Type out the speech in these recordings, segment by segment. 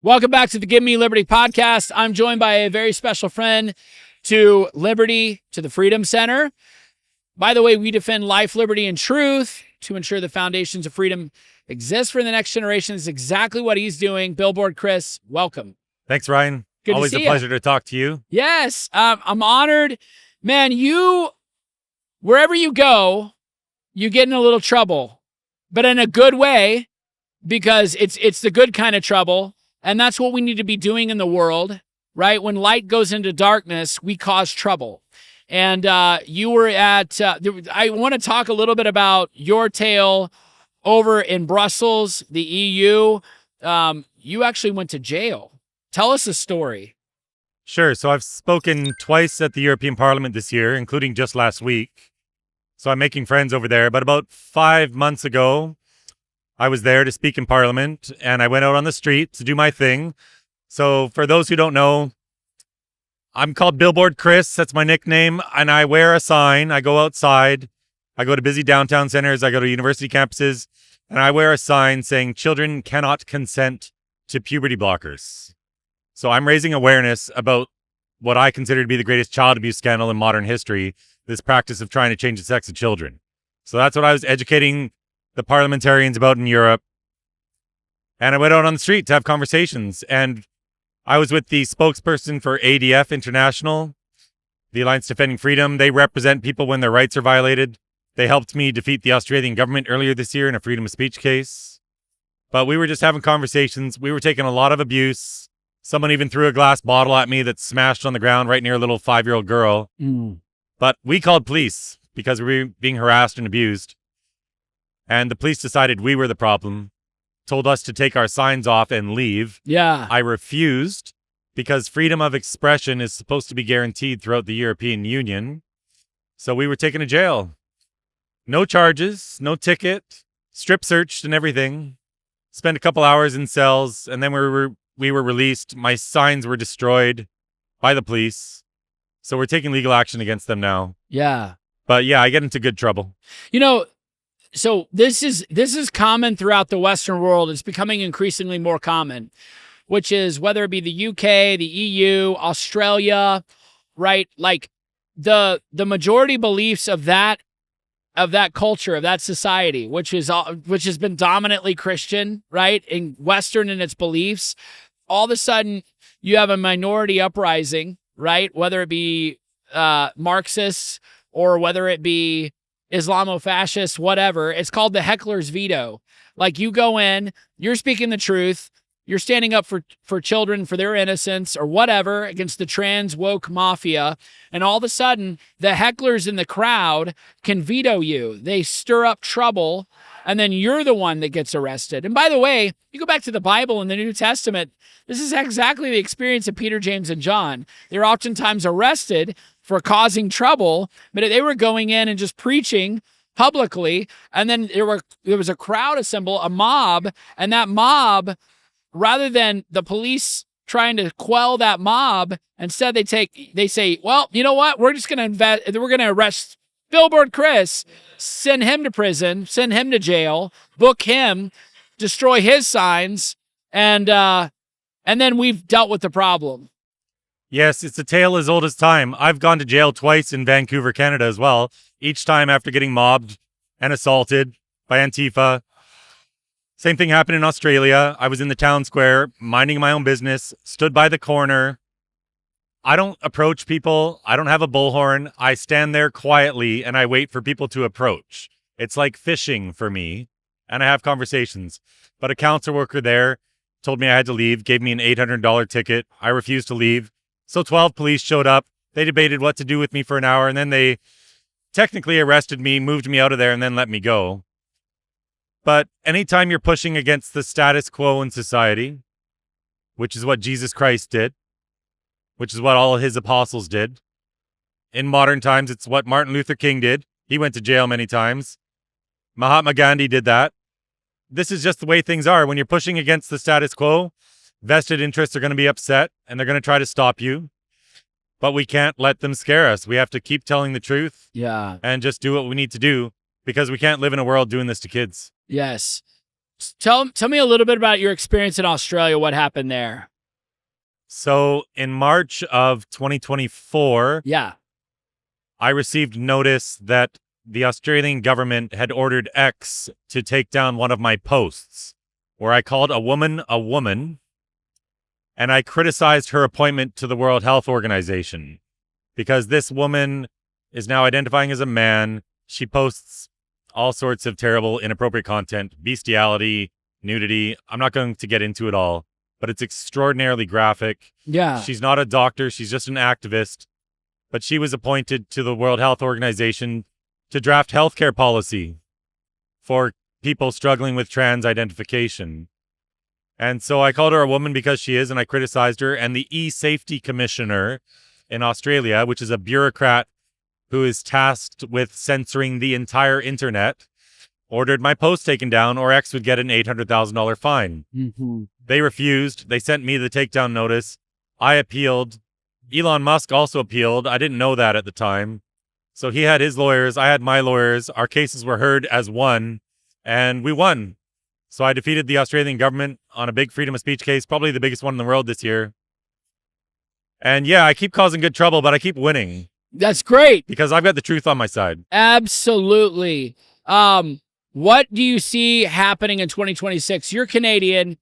Welcome back to the Give Me Liberty podcast. I'm joined by a very special friend to Liberty, to the Freedom Center. By the way, we defend life, liberty, and truth to ensure the foundations of freedom exist for the next generation. Is exactly what he's doing. Billboard Chris, welcome. Thanks, Ryan. Good Always to see a pleasure to talk to you. Yes, I'm honored. Man, wherever you go, you get in a little trouble, but in a good way, because it's the good kind of trouble. And that's what we need to be doing in the world, right? When light goes into darkness, we cause trouble. And you were at, I want to talk a little bit about your tale over in Brussels, the EU. You actually went to jail. Tell us a story. Sure. So I've spoken twice at the European Parliament this year, including just last week. So I'm making friends over there. But about 5 months ago, I was there to speak in Parliament, and I went out on the street to do my thing. So for those who don't know, I'm called Billboard Chris. That's my nickname. And I wear a sign. I go outside. I go to busy downtown centers. I go to university campuses. And I wear a sign saying children cannot consent to puberty blockers. So I'm raising awareness about what I consider to be the greatest child abuse scandal in modern history, this practice of trying to change the sex of children. So that's what I was educating the parliamentarians about in Europe. And I went out on the street to have conversations. And I was with the spokesperson for ADF International, the Alliance Defending Freedom. They represent people when their rights are violated. They helped me defeat the Australian government earlier this year in a freedom of speech case. But we were just having conversations. We were taking a lot of abuse. Someone even threw a glass bottle at me that smashed on the ground right near a little 5-year-old girl. But we called police because we were being harassed and abused. And the police decided we were the problem, told us to take our signs off and leave. Yeah. I refused because freedom of expression is supposed to be guaranteed throughout the European Union. So we were taken to jail. No charges, no ticket, strip searched and everything. Spent a couple hours in cells, and then we were released. My signs were destroyed by the police. So we're taking legal action against them now. Yeah. But yeah, I get into good trouble. You know, so this is common throughout the Western world. It's becoming increasingly more common, which is whether it be the UK, the EU, Australia, right? Like the majority beliefs of that culture, of that society, which has been dominantly Christian, right? In Western in its beliefs, all of a sudden you have a minority uprising, right? Whether it be Marxists or whether it be Islamofascists, whatever. It's called the heckler's veto. Like, you go in, you're speaking the truth, you're standing up for children, for their innocence or whatever, against the trans woke mafia, and all of a sudden the hecklers in the crowd can veto you. They stir up trouble, and then you're the one that gets arrested. And by the way, you go back to the Bible in the New Testament, this is exactly the experience of Peter, James, and John. They're oftentimes arrested for causing trouble, but they were going in and just preaching publicly, and then there was a crowd assemble, a mob, and that mob, rather than the police trying to quell that mob, instead they say, well, you know what? We're just going to arrest Billboard Chris, send him to prison, send him to jail, book him, destroy his signs, and then we've dealt with the problem. Yes, it's a tale as old as time. I've gone to jail twice in Vancouver, Canada as well, each time after getting mobbed and assaulted by Antifa. Same thing happened in Australia. I was in the town square, minding my own business, stood by the corner. I don't approach people. I don't have a bullhorn. I stand there quietly and I wait for people to approach. It's like fishing for me, and I have conversations. But a council worker there told me I had to leave, gave me an $800 ticket. I refused to leave. So 12 police showed up. They debated what to do with me for an hour, and then they technically arrested me, moved me out of there, and then let me go. But anytime you're pushing against the status quo in society, which is what Jesus Christ did, which is what all his apostles did. In modern times, it's what Martin Luther King did. He went to jail many times. Mahatma Gandhi did that. This is just the way things are. When you're pushing against the status quo, vested interests are going to be upset, and they're going to try to stop you. But we can't let them scare us. We have to keep telling the truth. Yeah. And just do what we need to do, because we can't live in a world doing this to kids. Yes. Tell me a little bit about your experience in Australia. What happened there? So in March of 2024, Yeah. I received notice that the Australian government had ordered X to take down one of my posts where I called a woman, and I criticized her appointment to the World Health Organization because this woman is now identifying as a man. She posts all sorts of terrible, inappropriate content, bestiality, nudity. I'm not going to get into it all, but it's extraordinarily graphic. Yeah. She's not a doctor. She's just an activist. But she was appointed to the World Health Organization to draft healthcare policy for people struggling with trans identification. And so I called her a woman because she is, and I criticized her. And the E-Safety Commissioner in Australia, which is a bureaucrat who is tasked with censoring the entire internet, ordered my post taken down or X would get an $800,000 fine. Mm-hmm. They refused. They sent me the takedown notice. I appealed. Elon Musk also appealed. I didn't know that at the time. So he had his lawyers. I had my lawyers. Our cases were heard as one, and we won. So I defeated the Australian government on a big freedom of speech case, probably the biggest one in the world this year. And yeah, I keep causing good trouble, but I keep winning. That's great. Because I've got the truth on my side. Absolutely. What do you see happening in 2026? You're Canadian.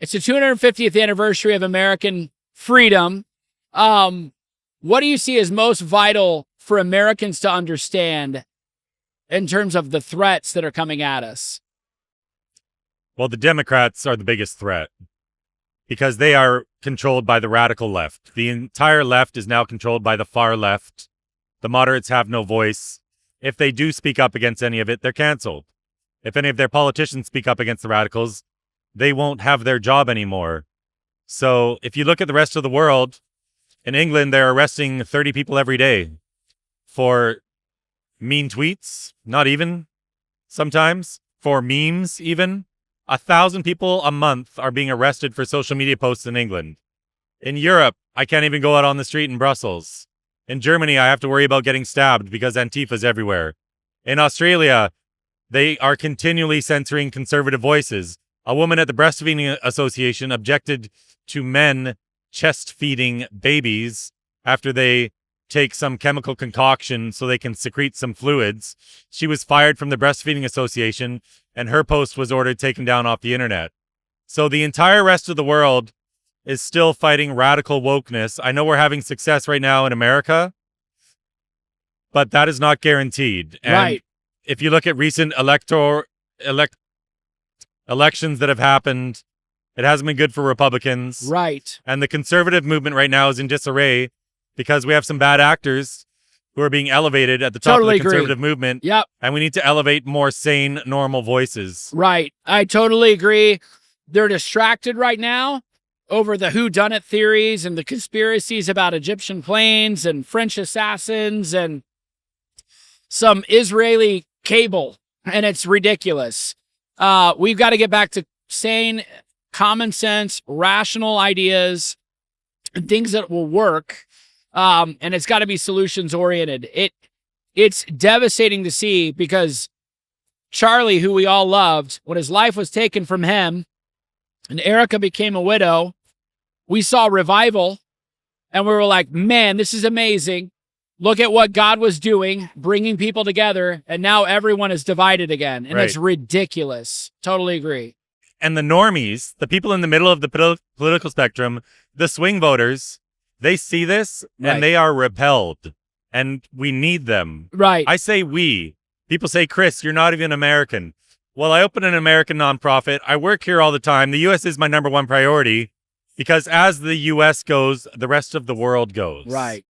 It's the 250th anniversary of American freedom. What do you see as most vital for Americans to understand in terms of the threats that are coming at us? Well, the Democrats are the biggest threat because they are controlled by the radical left. The entire left is now controlled by the far left. The moderates have no voice. If they do speak up against any of it, they're canceled. If any of their politicians speak up against the radicals, they won't have their job anymore. So if you look at the rest of the world, in England, they're arresting 30 people every day for mean tweets, not even, sometimes, for memes even. 1,000 people a month are being arrested for social media posts in England. In Europe, I can't even go out on the street in Brussels. In Germany, I have to worry about getting stabbed because Antifa's everywhere. In Australia, they are continually censoring conservative voices. A woman at the Breastfeeding Association objected to men chest feeding babies after they take some chemical concoction so they can secrete some fluids. She was fired from the Breastfeeding Association, and her post was ordered taken down off the internet. So the entire rest of the world is still fighting radical wokeness. I know we're having success right now in America, but that is not guaranteed. And right. If you look at recent elections that have happened, it hasn't been good for Republicans. Right. And the conservative movement right now is in disarray because we have some bad actors who are being elevated at the top of the conservative movement. Yep. And we need to elevate more sane, normal voices. Right. I totally agree. They're distracted right now over the whodunit theories and the conspiracies about Egyptian planes and French assassins and some Israeli cable. And it's ridiculous. We've got to get back to sane, common sense, rational ideas and things that will work. And it's got to be solutions oriented. It's devastating to see because Charlie, who we all loved, when his life was taken from him and Erica became a widow, we saw revival and we were like, man, this is amazing. Look at what God was doing, bringing people together. And now everyone is divided again. And it's ridiculous. Totally agree. And the normies, the people in the middle of the political spectrum, the swing voters, they see this and they are repelled, and we need them. Right. I say we. People say, Chris, you're not even American. Well, I open an American nonprofit. I work here all the time. The U.S. is my number one priority because as the U.S. goes, the rest of the world goes. Right.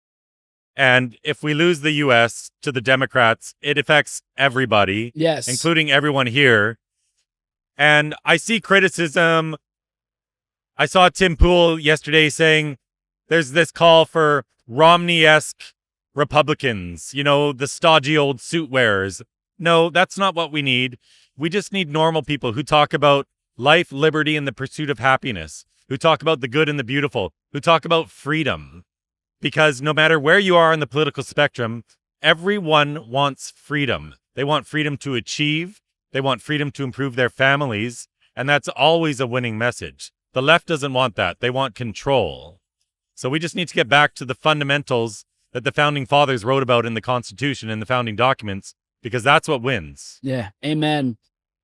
And if we lose the U.S. to the Democrats, it affects everybody. Yes. Including everyone here. And I see criticism. I saw Tim Pool yesterday saying, there's this call for Romney-esque Republicans, you know, the stodgy old suit wearers. No, that's not what we need. We just need normal people who talk about life, liberty, and the pursuit of happiness, who talk about the good and the beautiful, who talk about freedom. Because no matter where you are on the political spectrum, everyone wants freedom. They want freedom to achieve. They want freedom to improve their families. And that's always a winning message. The left doesn't want that. They want control. So we just need to get back to the fundamentals that the founding fathers wrote about in the Constitution and the founding documents, because that's what wins. Yeah. Amen.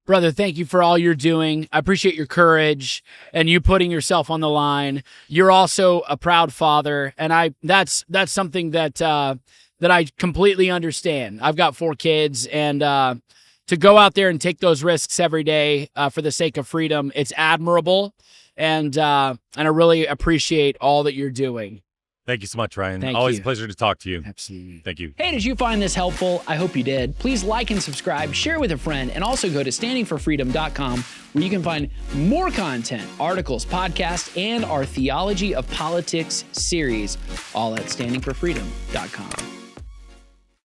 Brother, thank you for all you're doing. I appreciate your courage and you putting yourself on the line. You're also a proud father, and that's something that I completely understand. I've got 4 kids, and to go out there and take those risks every day for the sake of freedom, it's admirable, and I really appreciate all that you're doing. Thank you so much, Ryan. Thank Always you. a pleasure to talk to you. Absolutely. Thank you. Hey, did you find this helpful? I hope you did. Please like and subscribe, share with a friend, and also go to standingforfreedom.com, where you can find more content, articles, podcasts, and our Theology of Politics series, all at standingforfreedom.com.